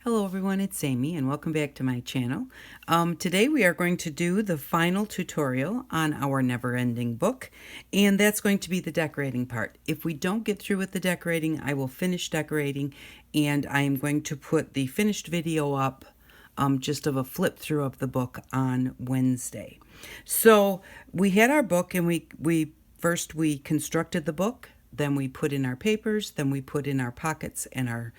Hello everyone, it's Amy and welcome back to my channel. Today we are going to do the final tutorial on our never-ending book, and that's going to be the decorating part. If we don't get through with the decorating, I will finish decorating, and I am going to put the finished video up just of a flip through of the book on Wednesday. So we had our book, and we first constructed the book, then we put in our papers, then we put in our pockets and our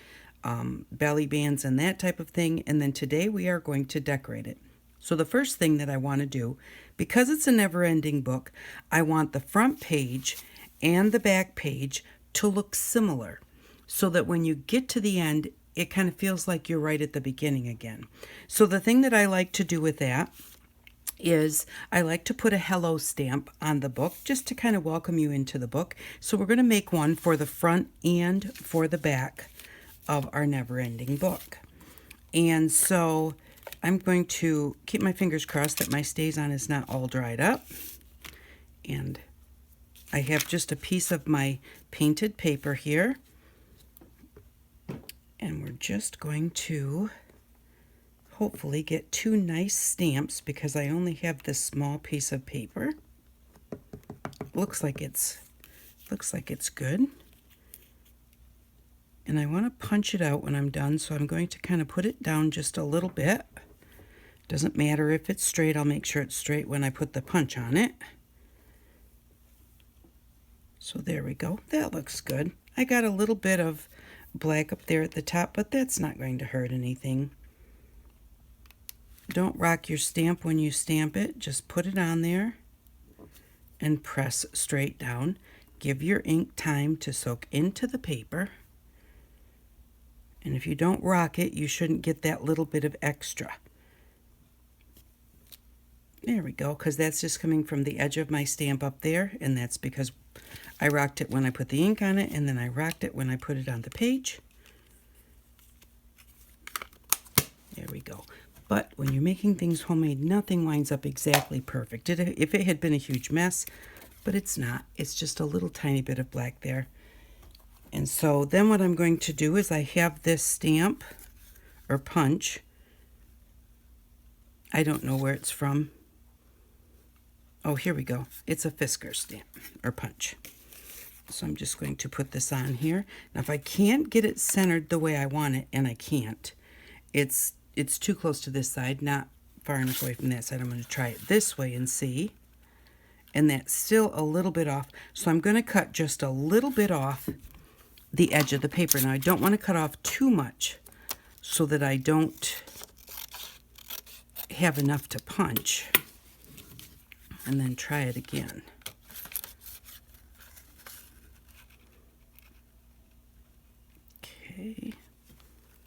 belly bands and that type of thing, and then today we are going to decorate it. So the first thing that I want to do, because it's a never-ending book, I want the front page and the back page to look similar, so that when you get to the end, it kind of feels like you're right at the beginning again. So the thing that I like to do with that is I like to put a hello stamp on the book just to kind of welcome you into the book. So we're going to make one for the front and for the back of our never-ending book. And so I'm going to keep my fingers crossed that my StazOn is not all dried up. And I have just a piece of my painted paper here. And we're just going to hopefully get two nice stamps because I only have this small piece of paper. Looks like it's good. And I want to punch it out when I'm done, so I'm going to kind of put it down just a little bit. Doesn't matter if it's straight, I'll make sure it's straight when I put the punch on it. So there we go, that looks good. I got a little bit of black up there at the top, but that's not going to hurt anything. Don't rock your stamp when you stamp it, just put it on there and press straight down. Give your ink time to soak into the paper. And if you don't rock it, you shouldn't get that little bit of extra. There we go, because that's just coming from the edge of my stamp up there, and that's because I rocked it when I put the ink on it, and then I rocked it when I put it on the page. There we go. But when you're making things homemade, nothing winds up exactly perfect. If it had been a huge mess, but it's not. It's just a little tiny bit of black there. And so then what I'm going to do is I have this stamp or punch. I don't know where it's from. Oh, here we go. It's a Fisker stamp or punch. So I'm just going to put this on here. Now if I can't get it centered the way I want it, and I can't, it's too close to this side, not far enough away from that side. I'm going to try it this way and see. And that's still a little bit off. So I'm going to cut just a little bit off the edge of the paper. Now I don't want to cut off too much so that I don't have enough to punch, and then try it again. Okay,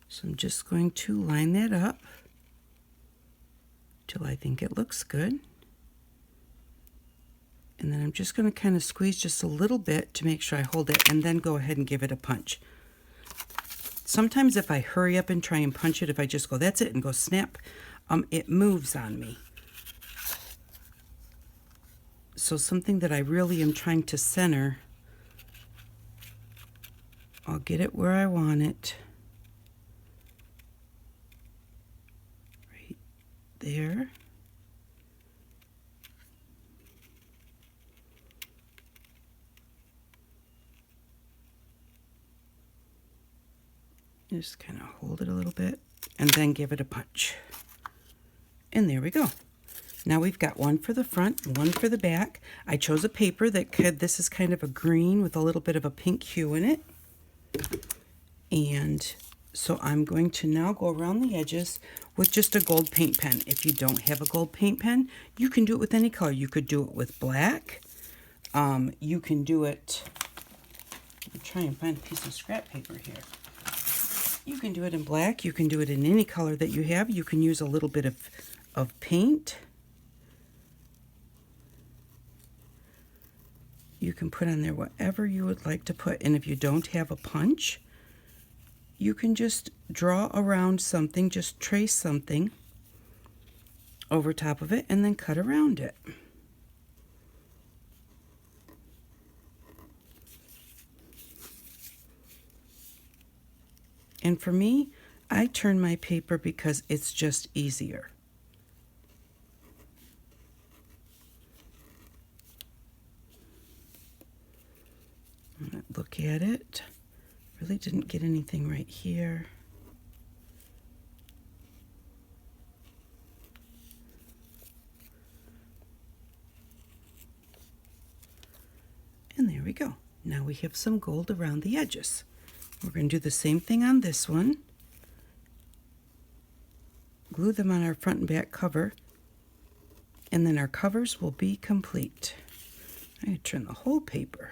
so I'm just going to line that up till I think it looks good. And then I'm just going to kind of squeeze just a little bit to make sure I hold it, and then go ahead and give it a punch. Sometimes if I hurry up and try and punch it, if I just go, that's it, and go snap, it moves on me. So something that I really am trying to center, I'll get it where I want it. Right there. Just kind of hold it a little bit and then give it a punch. And there we go. Now we've got one for the front, one for the back. I chose a paper this is kind of a green with a little bit of a pink hue in it. And so I'm going to now go around the edges with just a gold paint pen. If you don't have a gold paint pen, you can do it with any color. You could do it with black. You can do it, I'm trying to find a piece of scrap paper here. You can do it in black. You can do it in any color that you have. You can use a little bit of paint. You can put on there whatever you would like to put. And if you don't have a punch, you can just draw around something, just trace something over top of it and then cut around it. And for me, I turn my paper because it's just easier. Look at it. Really didn't get anything right here. And there we go. Now we have some gold around the edges. We're going to do the same thing on this one. Glue them on our front and back cover, and then our covers will be complete. I'm going to turn the whole paper.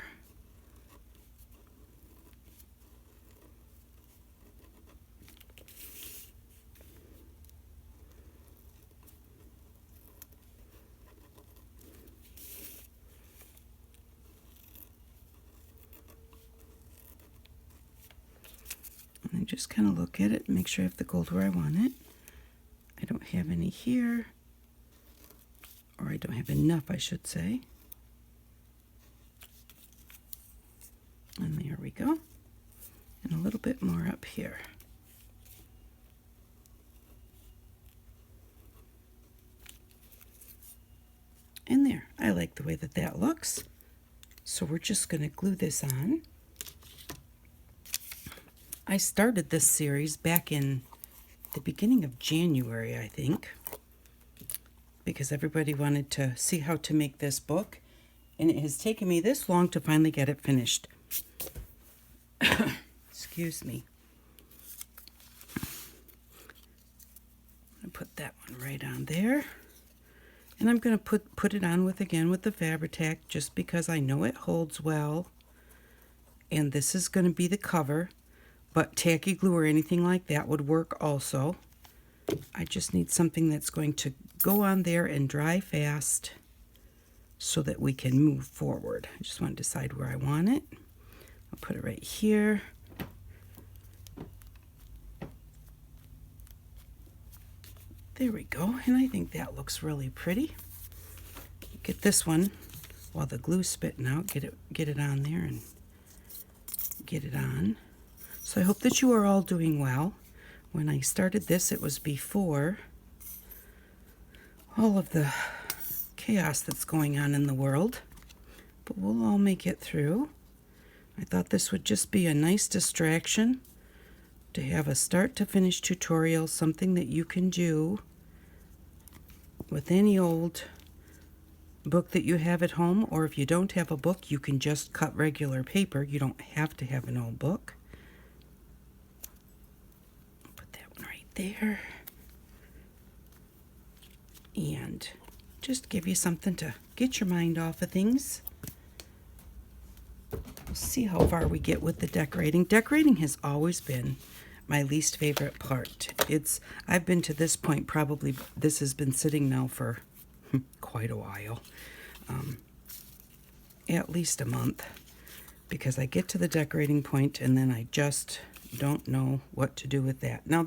And I just kind of look at it and make sure I have the gold where I want it. I don't have any here, or I don't have enough, I should say. And there we go. And a little bit more up here. And there, I like the way that that looks. So we're just going to glue this on. I started this series back in the beginning of January, I think, because everybody wanted to see how to make this book, and it has taken me this long to finally get it finished. Excuse me. I'm going to put that one right on there. And I'm going to put it on again with the Fabri-Tac just because I know it holds well. And this is going to be the cover, but tacky glue or anything like that would work also. I just need something that's going to go on there and dry fast so that we can move forward. I just want to decide where I want it. I'll put it right here. There we go, and I think that looks really pretty. Get this one while the glue's spitting out, get it on there and get it on. So I hope that you are all doing well. When I started this, it was before all of the chaos that's going on in the world, but we'll all make it through. I thought this would just be a nice distraction to have a start to finish tutorial, something that you can do with any old book that you have at home, or if you don't have a book, you can just cut regular paper. You don't have to have an old book. Put that one right there. And just give you something to get your mind off of things. We'll see how far we get with the decorating. Decorating has always been my least favorite part. I've been to this point, probably this has been sitting now for quite a while, at least a month, because I get to the decorating point and then I just don't know what to do with that. Now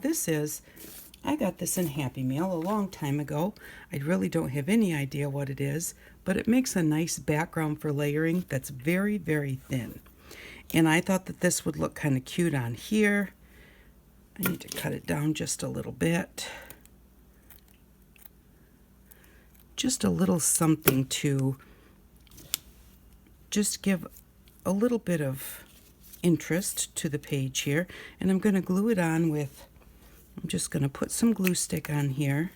I got this in Happy Mail a long time ago. I really don't have any idea what it is, but it makes a nice background for layering that's very, very thin. And I thought that this would look kind of cute on here. I need to cut it down just a little bit. Just a little something to just give a little bit of interest to the page here. And I'm going to glue it on I'm just going to put some glue stick on here.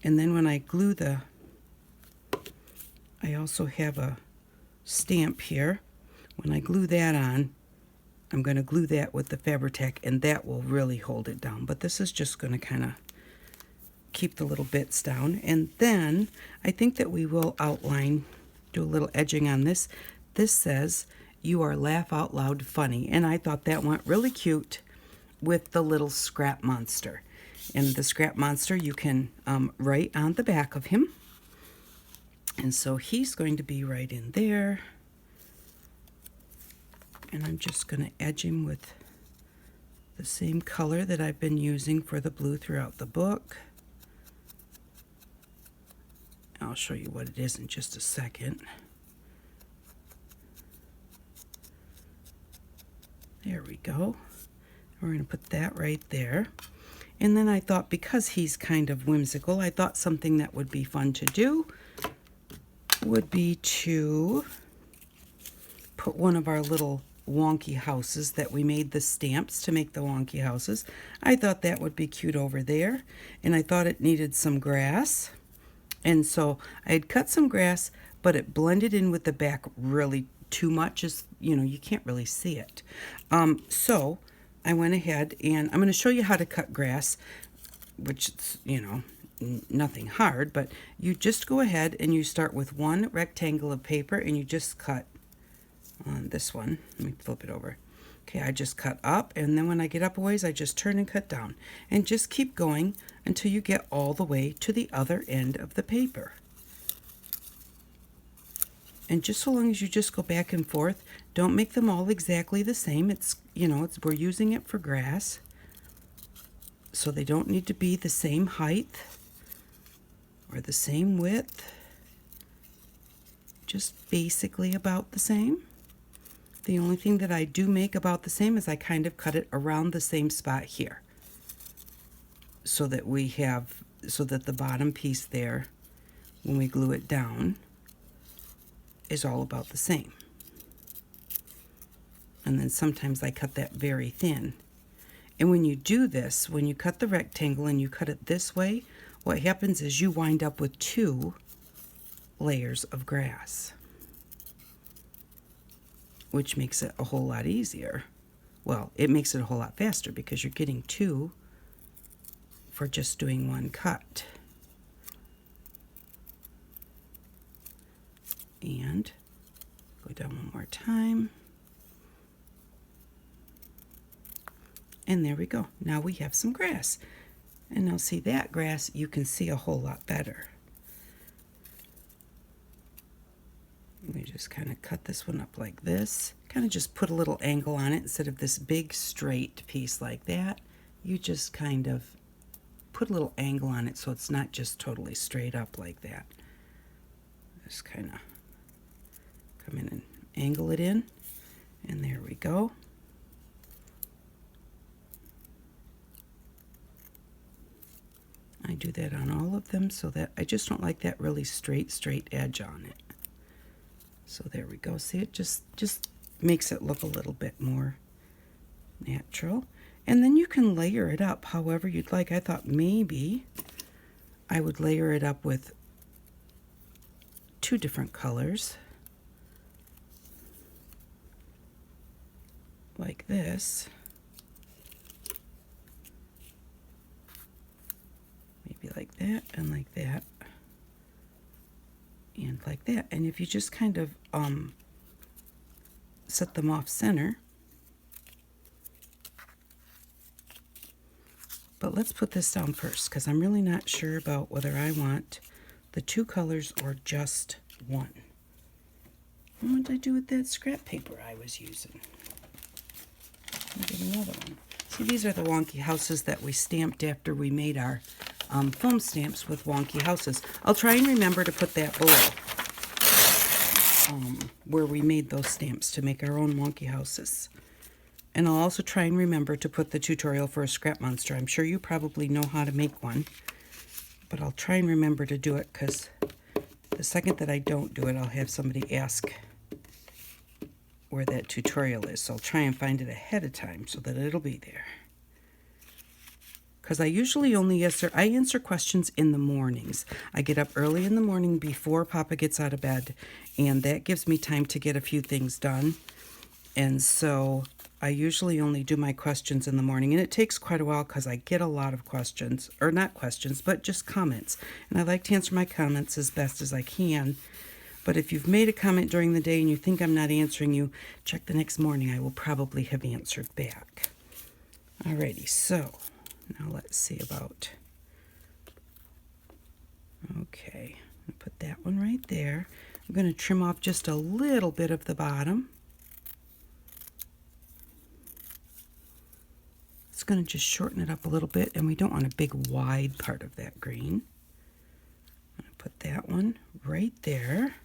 And then when I glue I also have a stamp here. When I glue that on, I'm going to glue that with the Fabri-Tac, and that will really hold it down. But this is just going to kind of keep the little bits down. And then I think that we will outline, do a little edging on this. This says, "You are laugh out loud funny." And I thought that went really cute with the little scrap monster. And the scrap monster you can write on the back of him. And so he's going to be right in there. And I'm just going to edge him with the same color that I've been using for the blue throughout the book. I'll show you what it is in just a second. There we go. We're going to put that right there. And then I thought, because he's kind of whimsical, I thought something that would be fun to do would be to put one of our little wonky houses that we made the stamps to make the wonky houses. I thought that would be cute over there, and I thought it needed some grass. And so I had cut some grass, but it blended in with the back really too much, as you know, you can't really see it. So I went ahead, and I'm going to show you how to cut grass, which is, you know, nothing hard, but you just go ahead and you start with one rectangle of paper, and you just cut on this one. Let me flip it over. Okay, I just cut up, and then when I get up a ways, I just turn and cut down, and just keep going until you get all the way to the other end of the paper. And just so long as you just go back and forth, don't make them all exactly the same. It's, you know, we're using it for grass, so they don't need to be the same height or the same width. Just basically about the same. The only thing that I do make about the same is I kind of cut it around the same spot here, so that we have, so that the bottom piece there, when we glue it down, is all about the same. And then sometimes I cut that very thin. And when you do this, when you cut the rectangle and you cut it this way, what happens is you wind up with 2 layers of grass, which makes it a whole lot easier. Well, it makes it a whole lot faster because you're getting 2 for just doing one cut. And go down one more time. And there we go. Now we have some grass. And now see, that grass you can see a whole lot better. We just kind of cut this one up like this. Kind of just put a little angle on it instead of this big straight piece like that. You just kind of put a little angle on it so it's not just totally straight up like that. Just kind of come in and angle it in. And there we go. I do that on all of them so that I just don't like that really straight edge on it. So there we go. See, it just makes it look a little bit more natural. And then you can layer it up however you'd like. I thought maybe I would layer it up with 2 different colors, like this. Maybe like that and like that. And like that. And if you just kind of set them off center. But let's put this down first, because I'm really not sure about whether I want the 2 colors or just one. And what did I do with that scrap paper I was using? I'll get another one. See, these are the wonky houses that we stamped after we made our foam stamps with wonky houses. I'll try and remember to put that below, where we made those stamps to make our own wonky houses. And I'll also try and remember to put the tutorial for a scrap monster. I'm sure you probably know how to make one, but I'll try and remember to do it, because the second that I don't do it, I'll have somebody ask where that tutorial is. So I'll try and find it ahead of time so that it'll be there. Because I usually only answer questions in the mornings. I get up early in the morning before Papa gets out of bed, and that gives me time to get a few things done. And so I usually only do my questions in the morning, and it takes quite a while because I get a lot of questions, or not questions, but just comments. And I like to answer my comments as best as I can. But if you've made a comment during the day and you think I'm not answering you, check the next morning. I will probably have answered back. Alrighty, so now let's see about, okay, I'll put that one right there. I'm going to trim off just a little bit of the bottom. It's going to just shorten it up a little bit, and we don't want a big wide part of that green. I'm going to put that one right there.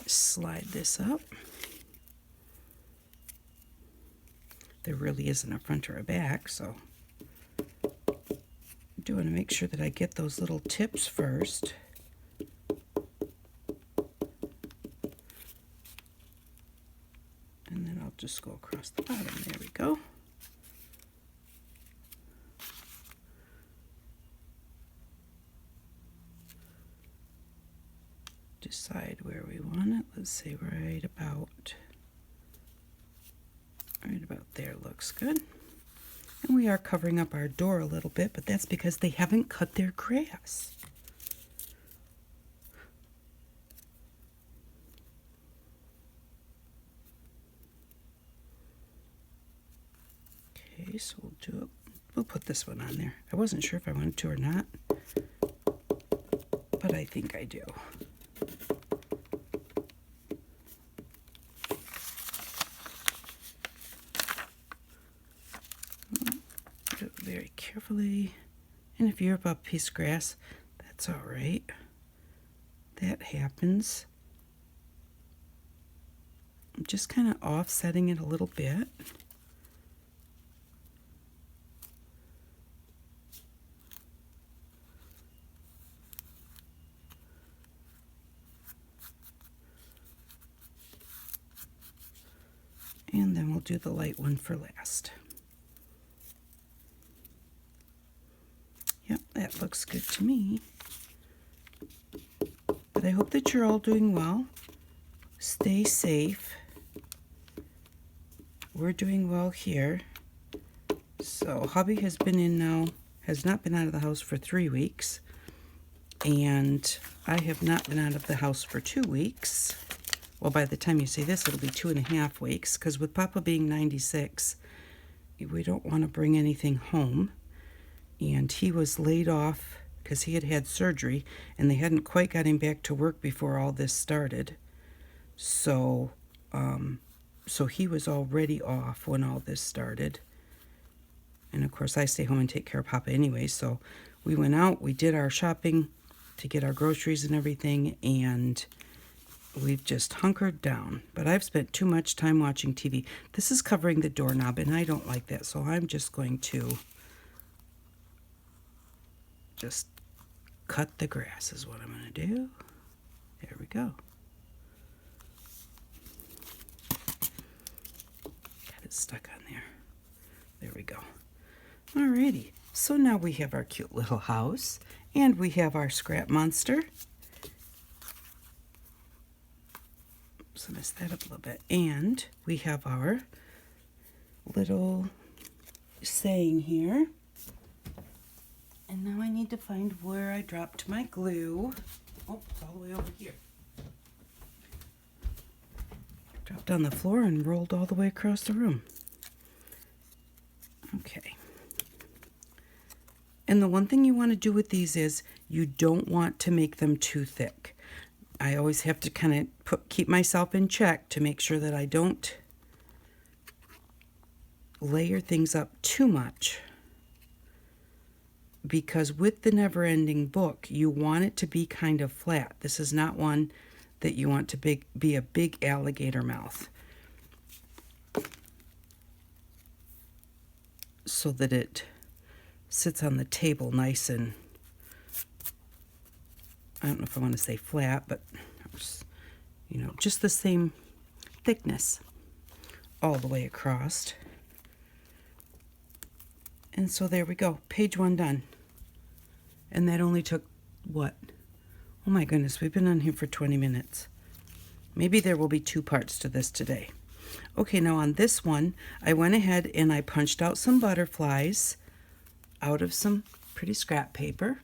Slide this up. there really isn't a front or a back, so I do want to make sure that I get those little tips first. And then I'll just go across the bottom. There we go. Decide where we want it. Let's say right about there looks good. And we are covering up our door a little bit, but that's because they haven't cut their grass. Okay, so we'll put this one on there. I wasn't sure if I wanted to or not, but I think I do. Do it very carefully. And if you rip up a piece of grass, that's all right. That happens. I'm just kind of offsetting it a little bit. And then we'll do the light one for last. Yep, that looks good to me. But I hope that you're all doing well. Stay safe. We're doing well here. So hubby has not been out of the house for 3 weeks. And I have not been out of the house for 2 weeks. Well, by the time you see this, it'll be 2.5 weeks, because with Papa being 96, we don't want to bring anything home. And he was laid off because he had had surgery, and they hadn't quite got him back to work before all this started. So he was already off when all this started. And of course, I stay home and take care of Papa anyway. So we went out, we did our shopping to get our groceries and everything, and we've just hunkered down. But I've spent too much time watching TV. This is covering the doorknob, and I don't like that, so I'm just going to just cut the grass is what I'm going to do. There we go. Got it stuck on there. There we go. Alrighty, so now we have our cute little house, and we have our scrap monster. So mess that up a little bit. And we have our little saying here. And now I need to find where I dropped my glue. Oh, it's all the way over here. Dropped on the floor and rolled all the way across the room. Okay. And the one thing you want to do with these is you don't want to make them too thick. I always have to kind of keep myself in check to make sure that I don't layer things up too much. Because with the never-ending book, you want it to be kind of flat. This is not one that you want to be a big alligator mouth. So that it sits on the table nice and, I don't know if I want to say flat, but, you know, just the same thickness all the way across. And so there we go, page 1 done. And that only took, what? Oh my goodness, we've been on here for 20 minutes. Maybe there will be 2 parts to this today. Okay, now on this one, I went ahead and I punched out some butterflies out of some pretty scrap paper.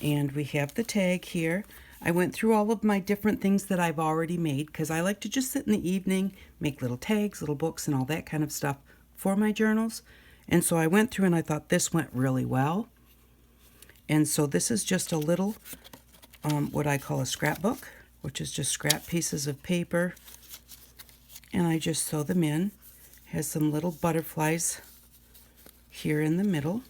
And we have the tag here. I went through all of my different things that I've already made because I like to just sit in the evening, make little tags, little books, and all that kind of stuff for my journals. And so I went through and I thought this went really well. And so this is just a little, what I call a scrapbook, which is just scrap pieces of paper. And I just sew them in. Has some little butterflies here in the middle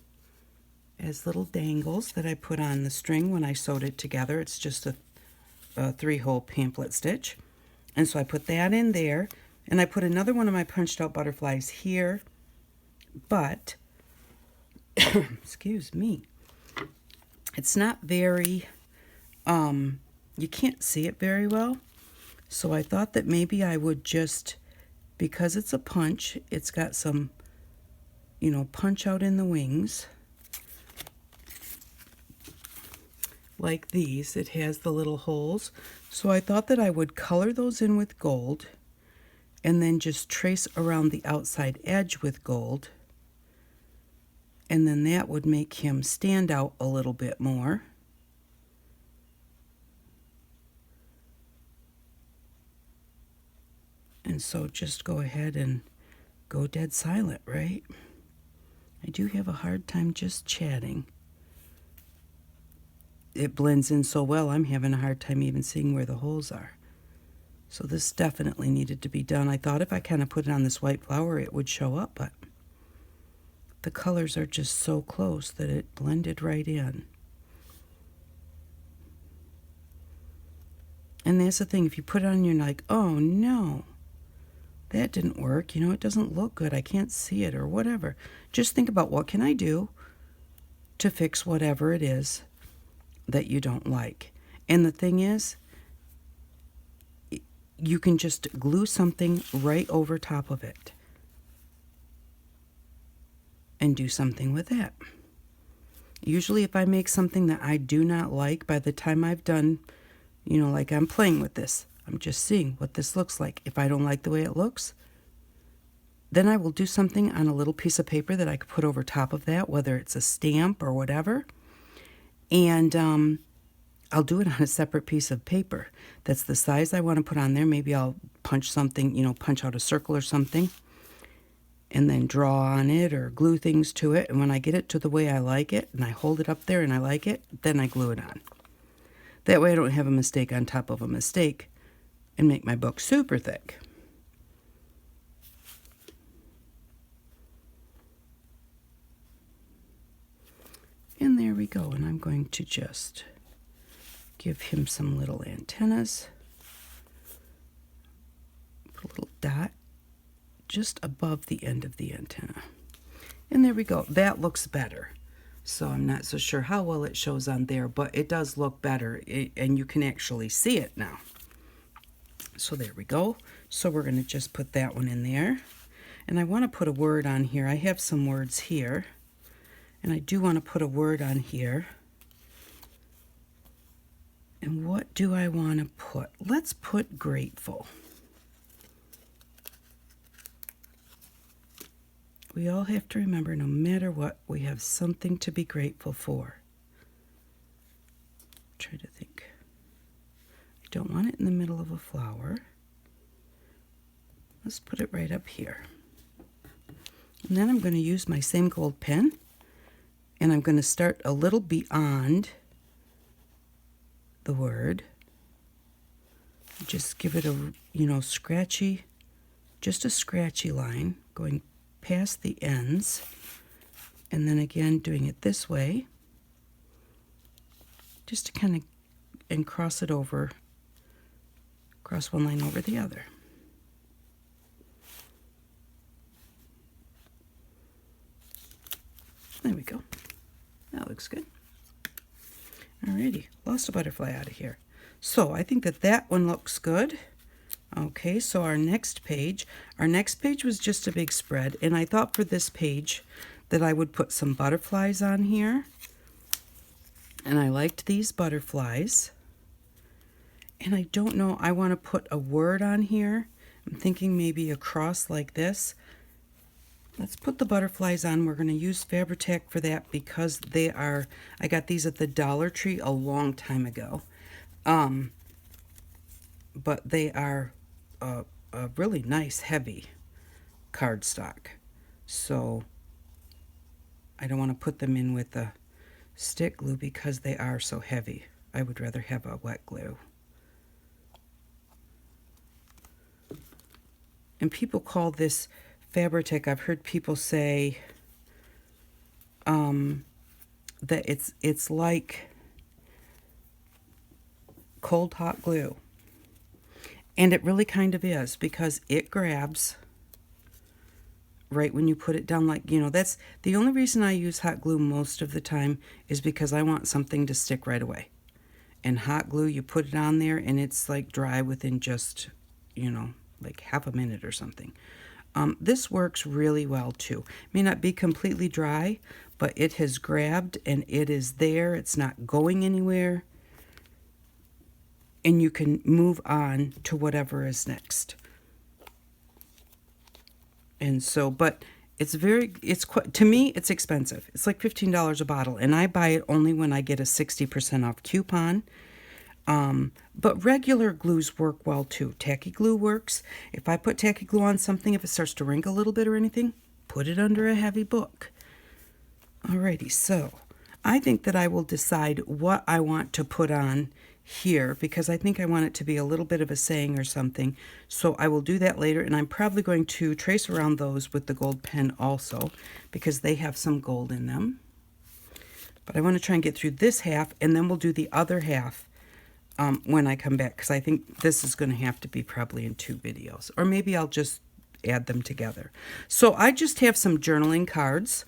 as little dangles that I put on the string when I sewed it together. It's just a 3-hole pamphlet stitch. And so I put that in there. And I put another one of my punched out butterflies here, but, excuse me, it's not very, you can't see it very well. So I thought that maybe I would just, because it's a punch, it's got some, punch out in the wings. Like these, it has the little holes. So I thought that I would color those in with gold and then just trace around the outside edge with gold. And then that would make him stand out a little bit more. And so just go ahead and go dead silent, right? I do have a hard time just chatting. It blends in so well, I'm having a hard time even seeing where the holes are. So this definitely needed to be done. I thought if I kind of put it on this white flower, it would show up, but the colors are just so close that it blended right in. And that's the thing, if you put it on and you're like, oh no, that didn't work, it doesn't look good, I can't see it, or whatever. Just think about, what can I do to fix whatever it is that you don't like? And the thing is, you can just glue something right over top of it and do something with that. Usually if I make something that I do not like, by the time I've done, like I'm playing with this, I'm just seeing what this looks like. If I don't like the way it looks, then I will do something on a little piece of paper that I could put over top of that, whether it's a stamp or whatever. And I'll do it on a separate piece of paper that's the size I want to put on there. Maybe I'll punch something, punch out a circle or something, and then draw on it or glue things to it. And when I get it to the way I like it, and I hold it up there and I like it, then I glue it on. That way I don't have a mistake on top of a mistake and make my book super thick. And there we go. And I'm going to just give him some little antennas. Put a little dot just above the end of the antenna. And there we go. That looks better. So I'm not so sure how well it shows on there, but it does look better, and you can actually see it now. So there we go. So we're going to just put that one in there. And I want to put a word on here. I have some words here. And I do want to put a word on here. And what do I want to put? Let's put grateful. We all have to remember, no matter what, we have something to be grateful for. Try to think. I don't want it in the middle of a flower. Let's put it right up here. And then I'm going to use my same gold pen, and I'm going to start a little beyond the word. Just give it a, scratchy, just a scratchy line going past the ends, and then again doing it this way, just to kind of, and cross it over, cross one line over the other. There we go. That looks good. Alrighty, lost a butterfly out of here. So I think that one looks good. Okay, so our next page was just a big spread, and I thought for this page that I would put some butterflies on here. And I liked these butterflies. And I don't know, I want to put a word on here. I'm thinking maybe a cross like this. Let's put the butterflies on. We're going to use Fabri-Tac for that because they are, I got these at the Dollar Tree a long time ago. But they are a really nice, heavy cardstock. So I don't want to put them in with the stick glue because they are so heavy. I would rather have a wet glue. And people call this Fabri-Tac. I've heard people say that it's like cold hot glue. And it really kind of is, because it grabs right when you put it down. Like, you know, that's the only reason I use hot glue most of the time, is because I want something to stick right away. And hot glue, you put it on there and it's like dry within just, you know, like half a minute or something. This works really well too. May not be completely dry, but it has grabbed and it is there. It's not going anywhere. And you can move on to whatever is next. And so, but to me, it's expensive. It's like $15 a bottle, and I buy it only when I get a 60% off coupon. But regular glues work well too. Tacky glue works. If I put tacky glue on something, if it starts to wrinkle a little bit or anything, put it under a heavy book. Alrighty, so I think that I will decide what I want to put on here, because I think I want it to be a little bit of a saying or something. So I will do that later, and I'm probably going to trace around those with the gold pen also, because they have some gold in them. But I want to try and get through this half, and then we'll do the other half when I come back, because I think this is going to have to be probably in 2 videos, or maybe I'll just add them together. So I just have some journaling cards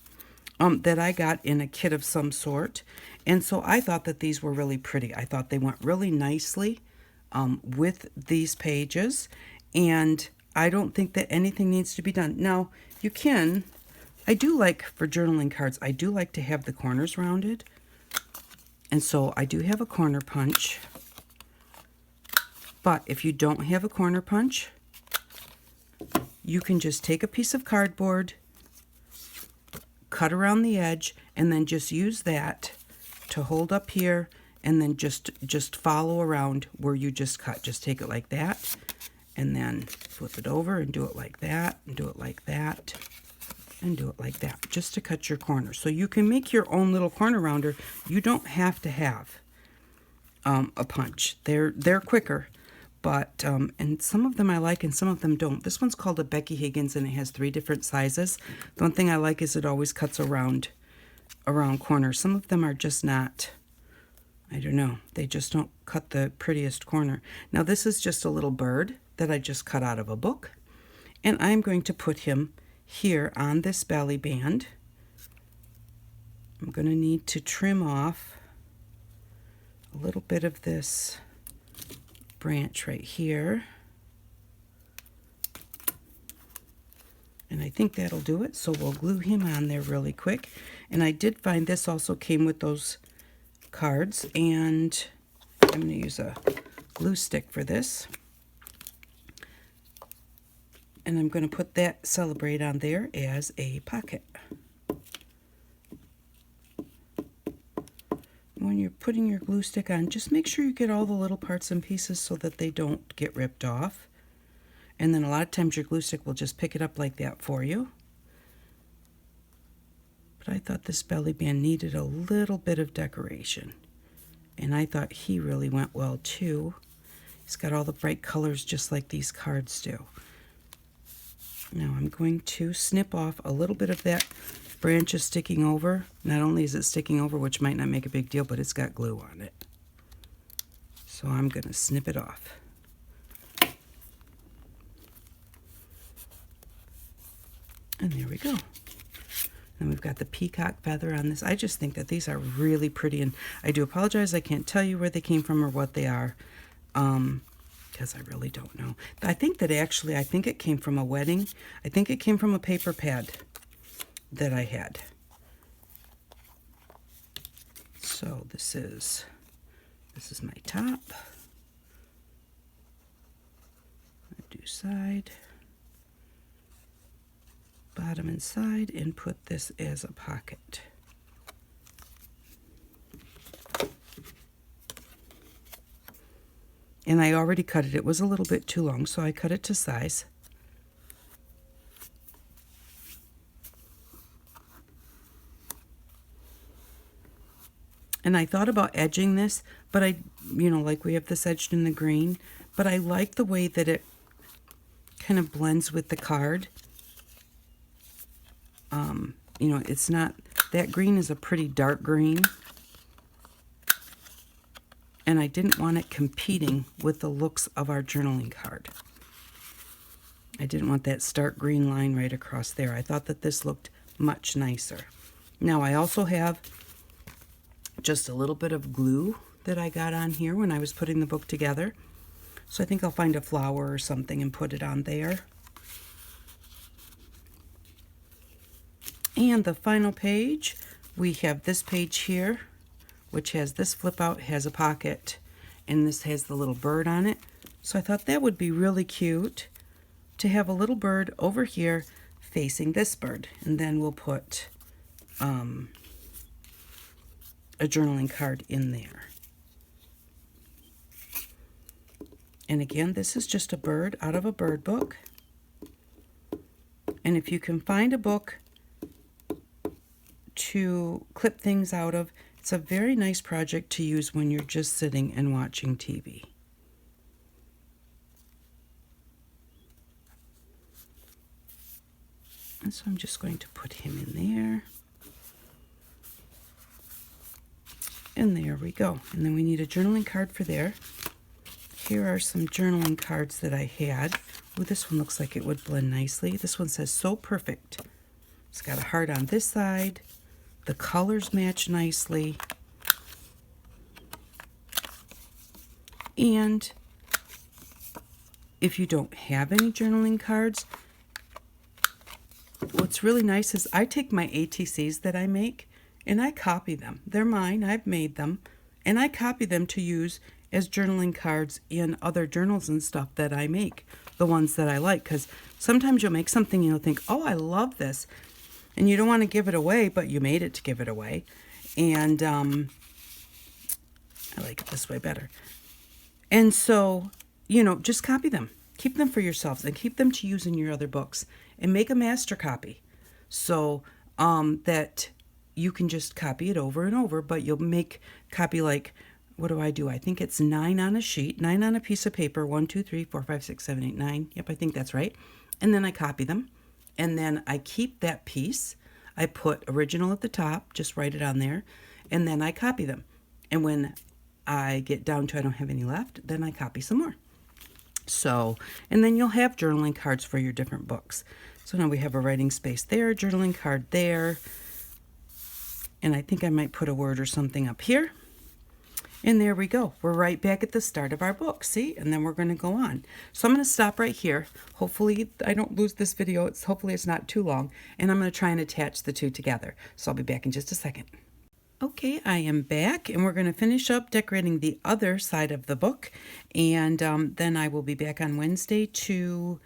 that I got in a kit of some sort. And so I thought that these were really pretty. I thought they went really nicely with these pages. And I don't think that anything needs to be done. Now, you can, I do like, for journaling cards, I do like to have the corners rounded. And so I do have a corner punch. But if you don't have a corner punch, you can just take a piece of cardboard, cut around the edge, and then just use that to hold up here, and then just follow around where you just cut. Just take it like that, and then flip it over and do it like that, and do it like that, and do it like that, just to cut your corner. So you can make your own little corner rounder. You don't have to have a punch. They're quicker, but and some of them I like and some of them don't. This one's called a Becky Higgins, and it has 3 different sizes. The one thing I like is it always cuts around corners. Some of them are just not, I don't know, they just don't cut the prettiest corner. Now this is just a little bird that I just cut out of a book, and I'm going to put him here on this belly band. I'm going to need to trim off a little bit of this branch right here, and I think that'll do it. So we'll glue him on there really quick. And I did find this also came with those cards, and I'm going to use a glue stick for this, and I'm going to put that Celebrate on there as a pocket. When you're putting your glue stick on, just make sure you get all the little parts and pieces so that they don't get ripped off. And then a lot of times your glue stick will just pick it up like that for you. But I thought this belly band needed a little bit of decoration, and I thought he really went well too. He's got all the bright colors just like these cards do. Now I'm going to snip off a little bit of that branch is sticking over. Not only is it sticking over, which might not make a big deal, but it's got glue on it. So I'm going to snip it off. And there we go. And we've got the peacock feather on this. I just think that these are really pretty, and I do apologize I can't tell you where they came from or what they are, because I really don't know. I think that actually, I think it came from a wedding. I think it came from a paper pad that I had. So this is my top. I do side, bottom and side, and put this as a pocket. And I already cut it. It was a little bit too long, so I cut it to size. And I thought about edging this, but like we have this edged in the green, but I like the way that it kind of blends with the card. It's not, that green is a pretty dark green. and I didn't want it competing with the looks of our journaling card. I didn't want that stark green line right across there. I thought that this looked much nicer. Now I also have just a little bit of glue that I got on here when I was putting the book together. So I think I'll find a flower or something and put it on there. And the final page, we have this page here, which has this flip out, has a pocket, and this has the little bird on it. So I thought that would be really cute to have a little bird over here facing this bird. And then we'll put a journaling card in there. And again, this is just a bird out of a bird book. And if you can find a book to clip things out of, it's a very nice project to use when you're just sitting and watching TV. And so I'm just going to put him in there. And there we go. And then we need a journaling card for there. Here are some journaling cards that I had. Oh, this one looks like it would blend nicely. This one says "So Perfect." It's got a heart on this side. The colors match nicely. And if you don't have any journaling cards, what's really nice is I take my ATCs that I make and I copy them. They're mine, I've made them, and I copy them to use as journaling cards in other journals and stuff that I make, the ones that I like. Because sometimes you'll make something and you'll think, oh, I love this, and you don't want to give it away, but you made it to give it away. And I like it this way better. And so, you know, just copy them. Keep them for yourselves and keep them to use in your other books. And make a master copy so that you can just copy it over and over, but you'll make copy like, what do? I think it's 9 on a sheet, 9 on a piece of paper, 1, 2, 3, 4, 5, 6, 7, 8, 9. Yep, I think that's right. And then I copy them. And then I keep that piece. I put original at the top, just write it on there. And then I copy them. And when I get down to I don't have any left, then I copy some more. So, and then you'll have journaling cards for your different books. So now we have a writing space there, journaling card there. And I think I might put a word or something up here. And there we go. We're right back at the start of our book, see? And then we're going to go on. So I'm going to stop right here. Hopefully I don't lose this video. Hopefully it's not too long. And I'm going to try and attach the two together. So I'll be back in just a second. Okay, I am back, and we're going to finish up decorating the other side of the book. And then I will be back on Wednesday to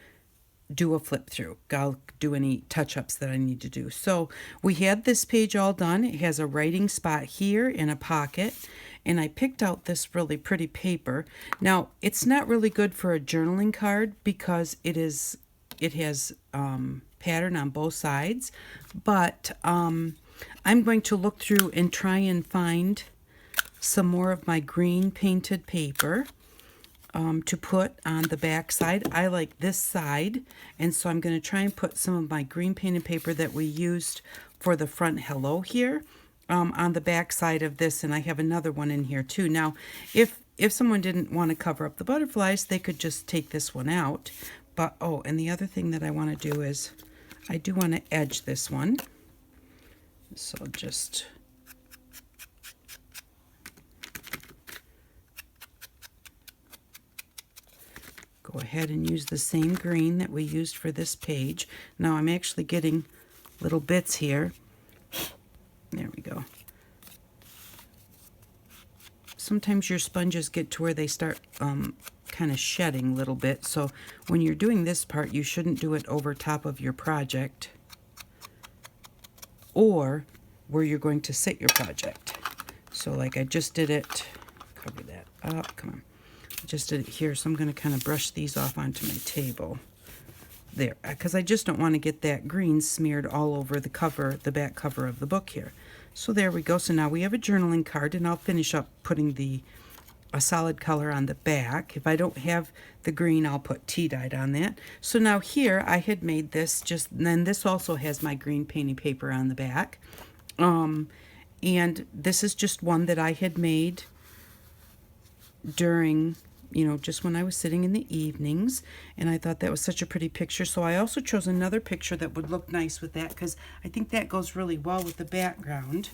do a flip through. I'll do any touch-ups that I need to do. So we had this page all done. It has a writing spot here in a pocket. And I picked out this really pretty paper. Now, it's not really good for a journaling card because it has pattern on both sides. But I'm going to look through and try and find some more of my green painted paper to put on the back side. I like this side, and so I'm going to try and put some of my green painted paper that we used for the front hello here on the back side of this, and I have another one in here too. Now, if someone didn't want to cover up the butterflies, they could just take this one out. But, oh, and the other thing that I want to do is I do want to edge this one. So just go ahead and use the same green that we used for this page. Now I'm actually getting little bits here. There we go. Sometimes your sponges get to where they start kind of shedding a little bit. So when you're doing this part, you shouldn't do it over top of your project or where you're going to sit your project. So like I just did it, cover that up, come on. I just did it here, so I'm going to kind of brush these off onto my table. There, because I just don't want to get that green smeared all over the cover, the back cover of the book here. So there we go. So now we have a journaling card, and I'll finish up putting a solid color on the back. If I don't have the green, I'll put tea dyed on that. So now here I had made this then this also has my green painting paper on the back. And this is just one that I had made during, just when I was sitting in the evenings, and I thought that was such a pretty picture. So I also chose another picture that would look nice with that, because I think that goes really well with the background.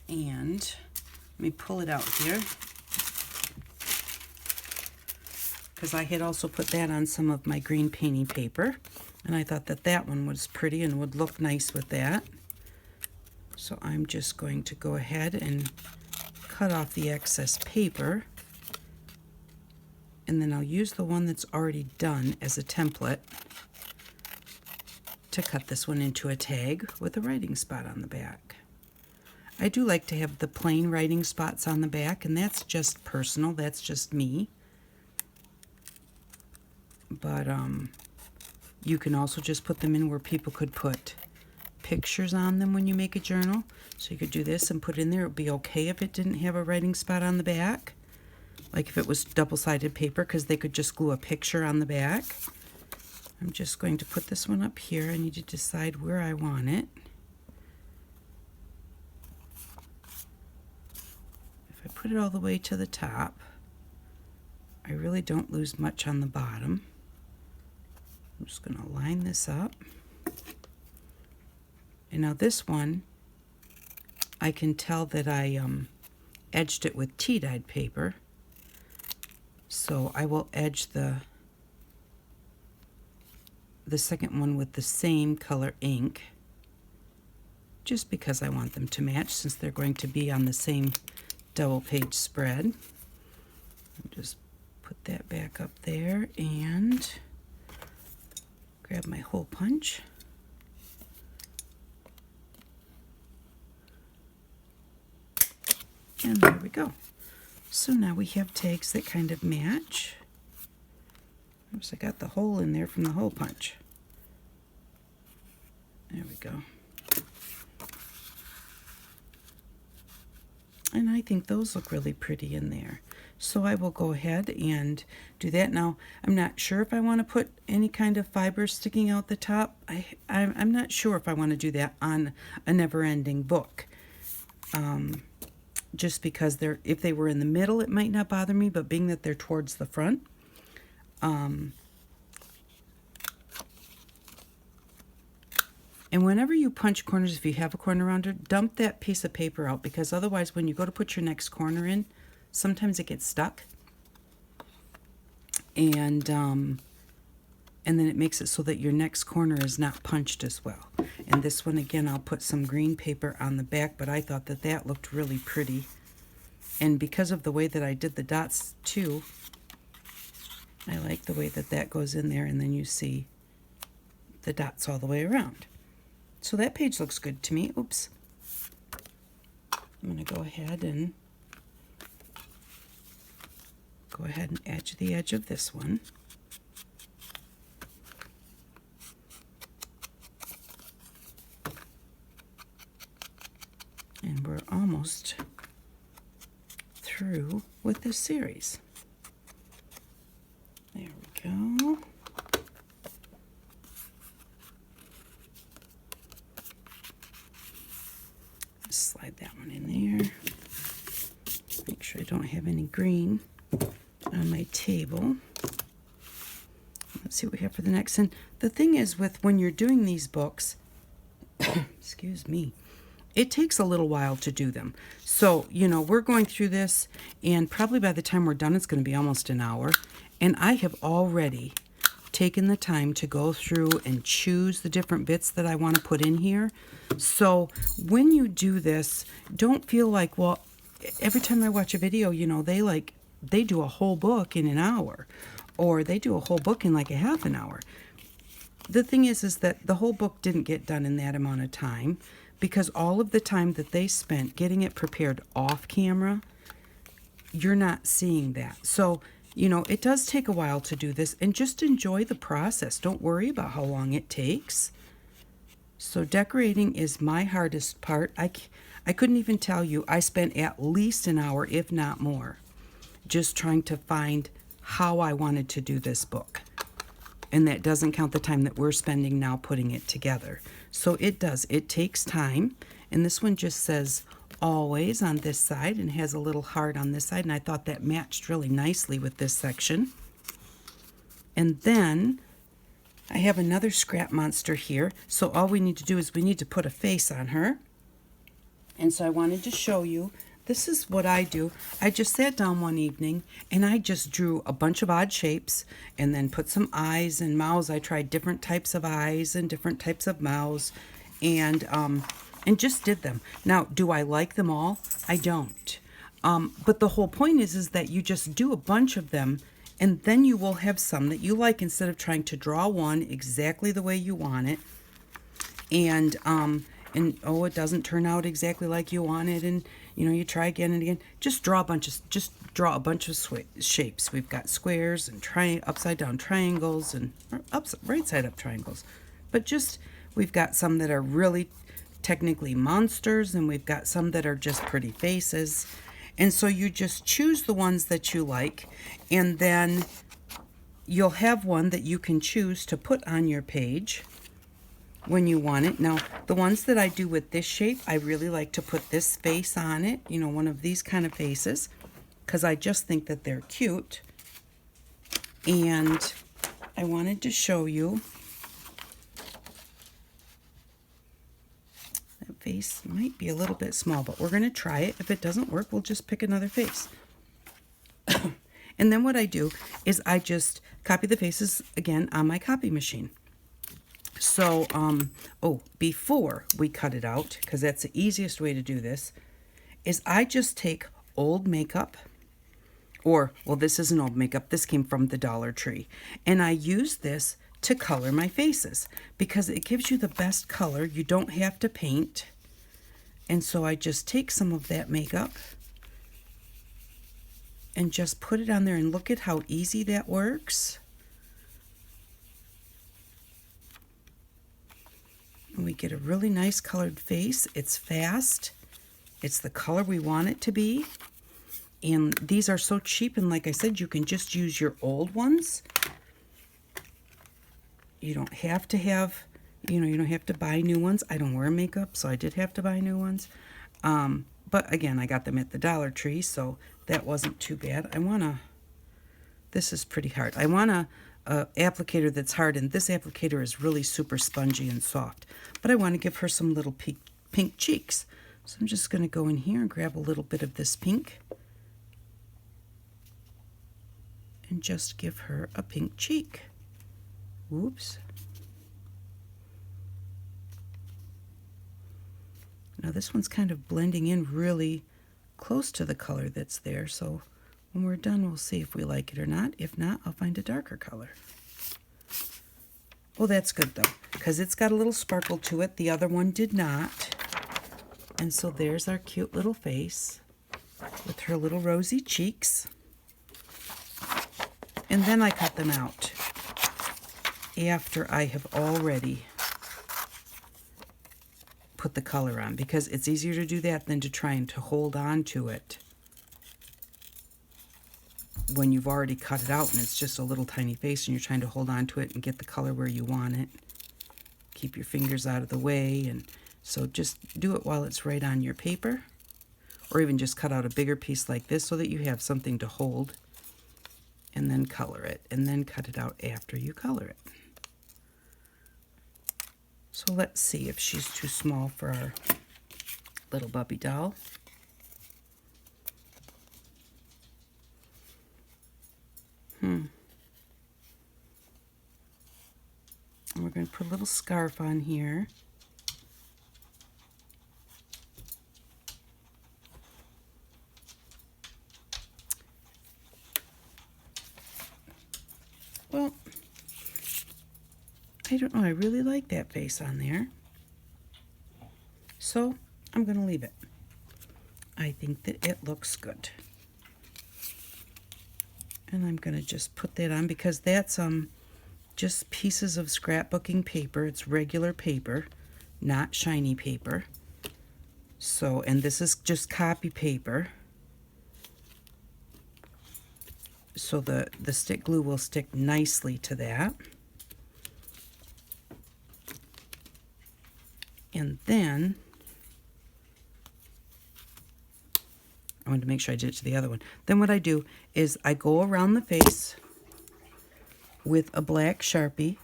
And let me pull it out here, because I had also put that on some of my green painting paper, and I thought that that one was pretty and would look nice with that. So I'm just going to go ahead and cut off the excess paper, and then I'll use the one that's already done as a template to cut this one into a tag with a writing spot on the back. I do like to have the plain writing spots on the back, and that's just personal, that's just me. But you can also just put them in where people could put pictures on them when you make a journal. So you could do this and put it in there. It would be okay if it didn't have a writing spot on the back, like if it was double-sided paper, because they could just glue a picture on the back. I'm just going to put this one up here. I need to decide where I want it. If I put it all the way to the top, I really don't lose much on the bottom. I'm just going to line this up. And now this one, I can tell that I edged it with tea-dyed paper. So I will edge the second one with the same color ink, just because I want them to match, since they're going to be on the same double-page spread. I'll just put that back up there and grab my hole punch. And there we go. So now we have tags that kind of match. Oops, I got the hole in there from the hole punch. There we go. And I think those look really pretty in there. So I will go ahead and do that. Now, I'm not sure if I want to put any kind of fibers sticking out the top. I'm not sure if I want to do that on a never-ending book. Just because if they were in the middle, it might not bother me, but being that they're towards the front, and whenever you punch corners, if you have a corner rounder, dump that piece of paper out, because otherwise when you go to put your next corner in, sometimes it gets stuck. And then it makes it so that your next corner is not punched as well. And this one, again, I'll put some green paper on the back, but I thought that that looked really pretty. And because of the way that I did the dots too, I like the way that that goes in there, and then you see the dots all the way around. So that page looks good to me. Oops. I'm going to go ahead and edge the edge of this one. And we're almost through with this series. There we go. Slide that one in there. Make sure I don't have any green on my table. Let's see what we have for the next one. The thing is, when you're doing these books, excuse me, it takes a little while to do them. So, we're going through this, and probably by the time we're done, it's going to be almost an hour. And I have already taken the time to go through and choose the different bits that I want to put in here. So when you do this, don't feel like, well, every time I watch a video, they do a whole book in an hour, or they do a whole book in like a half an hour. The thing is that the whole book didn't get done in that amount of time, because all of the time that they spent getting it prepared off camera, you're not seeing that. So, it does take a while to do this, and just enjoy the process. Don't worry about how long it takes. So decorating is my hardest part. I couldn't even tell you, I spent at least an hour, if not more, just trying to find how I wanted to do this book. And that doesn't count the time that we're spending now putting it together. So it takes time. And this one just says always on this side and has a little heart on this side, and I thought that matched really nicely with this section. And then I have another scrap monster here, so all we need to do is we need to put a face on her. And so I wanted to show you, this is what I do. I just sat down one evening and I just drew a bunch of odd shapes and then put some eyes and mouths. I tried different types of eyes and different types of mouths, and just did them. Now, do I like them all? I don't. But the whole point is that you just do a bunch of them, and then you will have some that you like instead of trying to draw one exactly the way you want it. And oh, it doesn't turn out exactly like you want it, and you try again and again. Just draw a bunch of shapes. We've got squares and upside down triangles and right side up triangles. But we've got some that are really technically monsters, and we've got some that are just pretty faces. And so you just choose the ones that you like, and then you'll have one that you can choose to put on your page when you want it. Now, the ones that I do with this shape, I really like to put this face on it, one of these kind of faces, because I just think that they're cute. And I wanted to show you, that face might be a little bit small, but we're going to try it. If it doesn't work, we'll just pick another face. And then what I do is I just copy the faces again on my copy machine. So, before we cut it out, because that's the easiest way to do this, is I just take old makeup, well, this isn't old makeup, this came from the Dollar Tree, and I use this to color my faces, because it gives you the best color. You don't have to paint. And so I just take some of that makeup and just put it on there, and look at how easy that works. And we get a really nice colored face. It's fast. It's the color we want it to be. And these are so cheap, and like I said, you can just use your old ones. You don't have to have, you don't have to buy new ones. I don't wear makeup, so I did have to buy new ones. But again, I got them at the Dollar Tree, so that wasn't too bad. This is pretty hard. I want a applicator that's hard, and this applicator is really super spongy and soft. But I want to give her some little pink cheeks. So I'm just going to go in here and grab a little bit of this pink and just give her a pink cheek. Oops. Now this one's kind of blending in really close to the color that's there, so when we're done, we'll see if we like it or not. If not, I'll find a darker color. Well, that's good though, because it's got a little sparkle to it. The other one did not. And so there's our cute little face with her little rosy cheeks. And then I cut them out after I have already put the color on, because it's easier to do that than to try and to hold on to it when you've already cut it out and it's just a little tiny face and you're trying to hold on to it and get the color where you want it. Keep your fingers out of the way, and so just do it while it's right on your paper, or even just cut out a bigger piece like this so that you have something to hold, and then color it, and then cut it out after you color it. So let's see if she's too small for our little Bubby doll. And we're going to put a little scarf on here. Well, I don't know, I really like that face on there. So I'm going to leave it. I think that it looks good. And I'm going to just put that on, because that's just pieces of scrapbooking paper. It's regular paper, not shiny paper. So, and this is just copy paper. So the stick glue will stick nicely to that. And then I wanted to make sure I did it to the other one. Then what I do is I go around the face with a black Sharpie.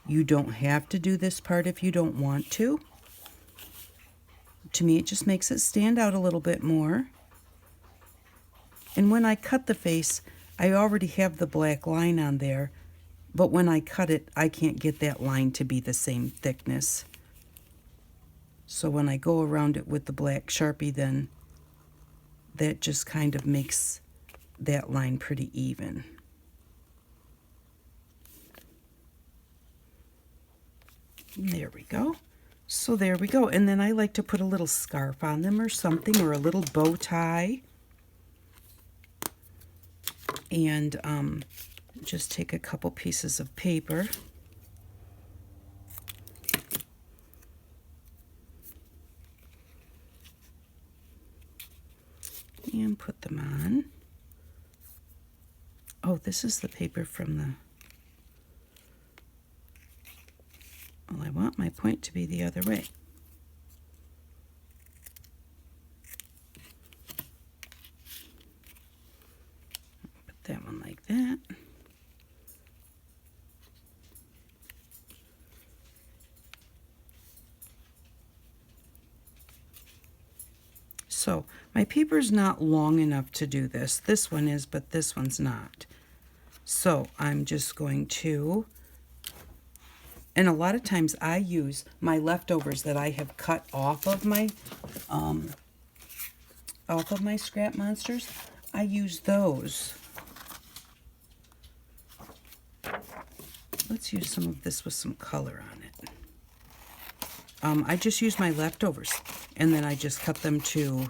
You don't have to do this part if you don't want to. To me, it just makes it stand out a little bit more. And when I cut the face, I already have the black line on there, but when I cut it, I can't get that line to be the same thickness. So when I go around it with the black Sharpie, then that just kind of makes that line pretty even. There we go. So there we go. And then I like to put a little scarf on them or something, or a little bow tie. And just take a couple pieces of paper. And put them on. Oh, this is the paper from the... Well, I want my point to be the other way. Put that one like that. So my paper's not long enough to do this. This one is, but this one's not. So I'm just going to, and a lot of times I use my leftovers that I have cut off of my scrap monsters. I use those. Let's use some of this with some color on it. I just use my leftovers, and then I just cut them to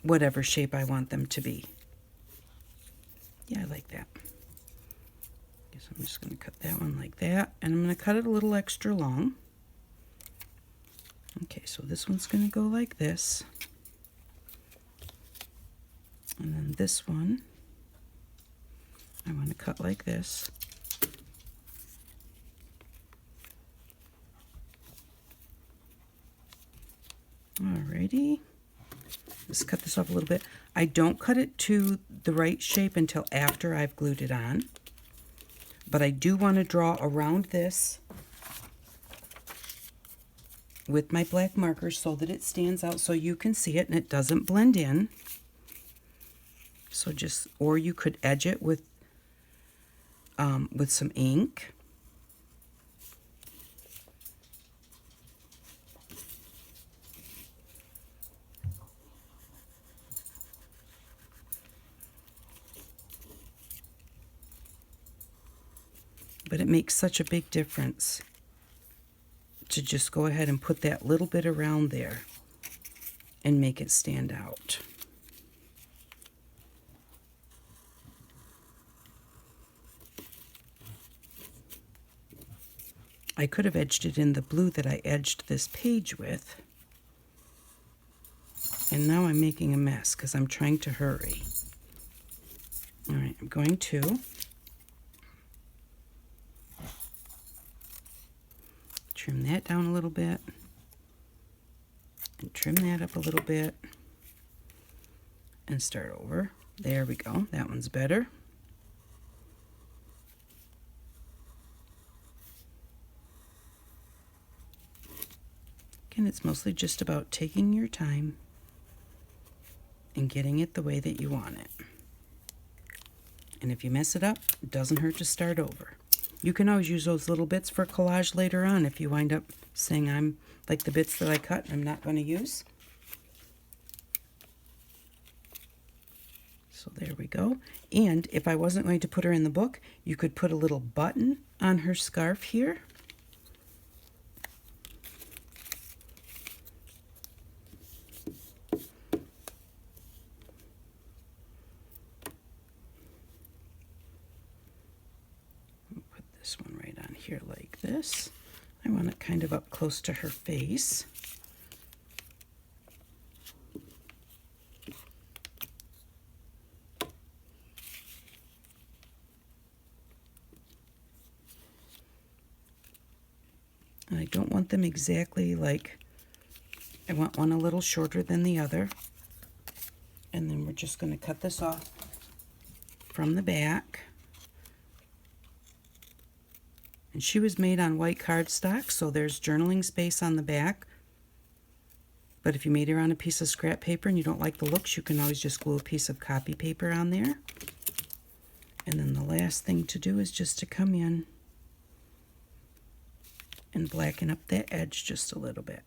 whatever shape I want them to be. Yeah, I like that. Guess I'm just going to cut that one like that, and I'm going to cut it a little extra long. Okay, so this one's going to go like this. And then this one, I want to cut like this. Alrighty, let's cut this off a little bit. I don't cut it to the right shape until after I've glued it on, but I do want to draw around this with my black marker so that it stands out so you can see it and it doesn't blend in. So just, or you could edge it with some ink. But it makes such a big difference to just go ahead and put that little bit around there and make it stand out. I could have edged it in the blue that I edged this page with. And now I'm making a mess because I'm trying to hurry. All right, I'm going to trim that down a little bit, and trim that up a little bit, and start over. There we go. That one's better. Again, it's mostly just about taking your time and getting it the way that you want it. And if you mess it up, it doesn't hurt to start over. You can always use those little bits for collage later on if you wind up saying, I'm like the bits that I cut I'm not going to use. So there we go. And if I wasn't going to put her in the book, you could put a little button on her scarf here. This one right on here like this. I want it kind of up close to her face. And I don't want them exactly like I want one a little shorter than the other. And then we're just going to cut this off from the back. And she was made on white cardstock, so there's journaling space on the back. But if you made her on a piece of scrap paper and you don't like the looks, you can always just glue a piece of copy paper on there. And then the last thing to do is just to come in and blacken up that edge just a little bit.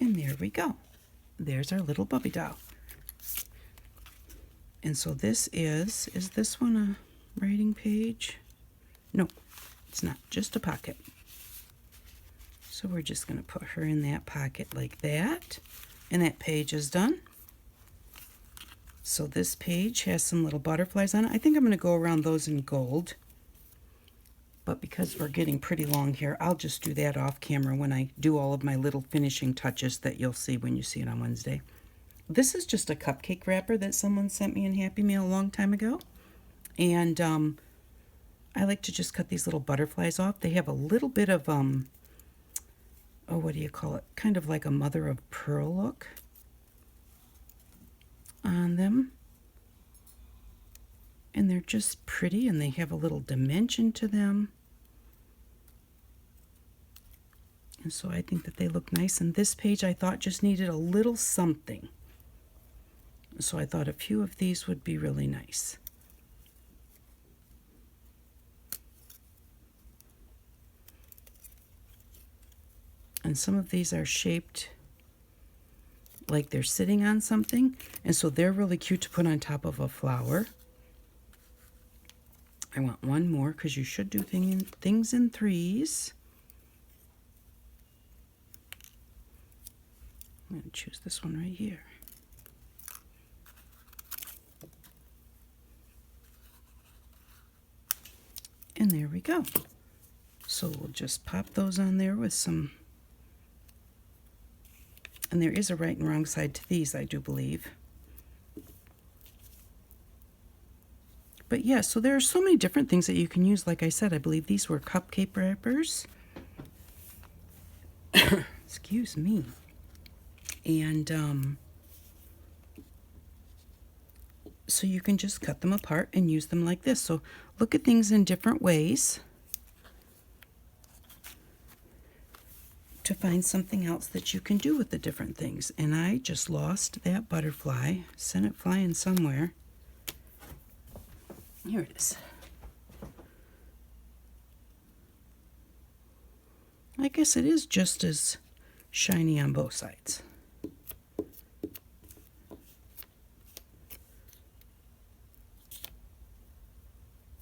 And there we go. There's our little Bubby doll. And so this is this one a writing page? No, it's not, just a pocket. So we're just going to put her in that pocket like that. And that page is done. So this page has some little butterflies on it. I think I'm going to go around those in gold. But because we're getting pretty long here, I'll just do that off camera when I do all of my little finishing touches that you'll see when you see it on Wednesday. This is just a cupcake wrapper that someone sent me in Happy Mail a long time ago. And I like to just cut these little butterflies off. They have a little bit of, oh, what do you call it? Kind of like a mother of pearl look on them. And they're just pretty, and they have a little dimension to them. And so I think that they look nice. And this page I thought just needed a little something. So I thought a few of these would be really nice. And some of these are shaped like they're sitting on something. And so they're really cute to put on top of a flower. I want one more because you should do things in threes. I'm going to choose this one right here. And there we go. So we'll just pop those on there with some, and there is a right and wrong side to these, I do believe. But yeah, so there are so many different things that you can use. Like I said, I believe these were cupcake wrappers. Excuse me. And so you can just cut them apart and use them like this. So look at things in different ways to find something else that you can do with the different things. And I just lost that butterfly, sent it flying somewhere. Here it is. I guess it is just as shiny on both sides.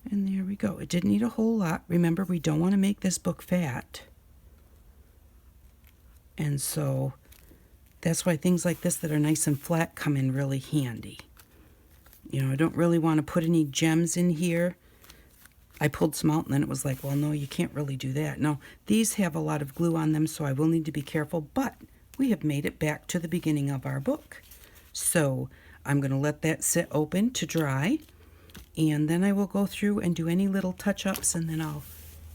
And there we go. It didn't need a whole lot. Remember, we don't want to make this book fat. And so that's why things like this that are nice and flat come in really handy. You know, I don't really want to put any gems in here. I pulled some out and then it was like, well, no, you can't really do that. No, these have a lot of glue on them, so I will need to be careful, but we have made it back to the beginning of our book. So I'm going to let that sit open to dry, and then I will go through and do any little touch-ups, and then I'll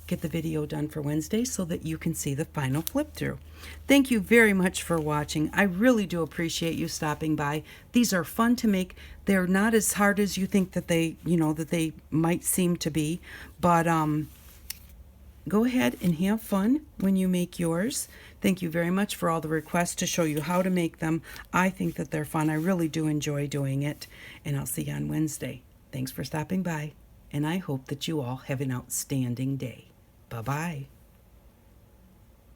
get the video done for Wednesday so that you can see the final flip through. Thank you very much for watching. I really do appreciate you stopping by. These are fun to make. They're not as hard as you think that they, that they might seem to be, but go ahead and have fun when you make yours. Thank you very much for all the requests to show you how to make them. I think that they're fun. I really do enjoy doing it, and I'll see you on Wednesday. Thanks for stopping by, and I hope that you all have an outstanding day. Bye-bye.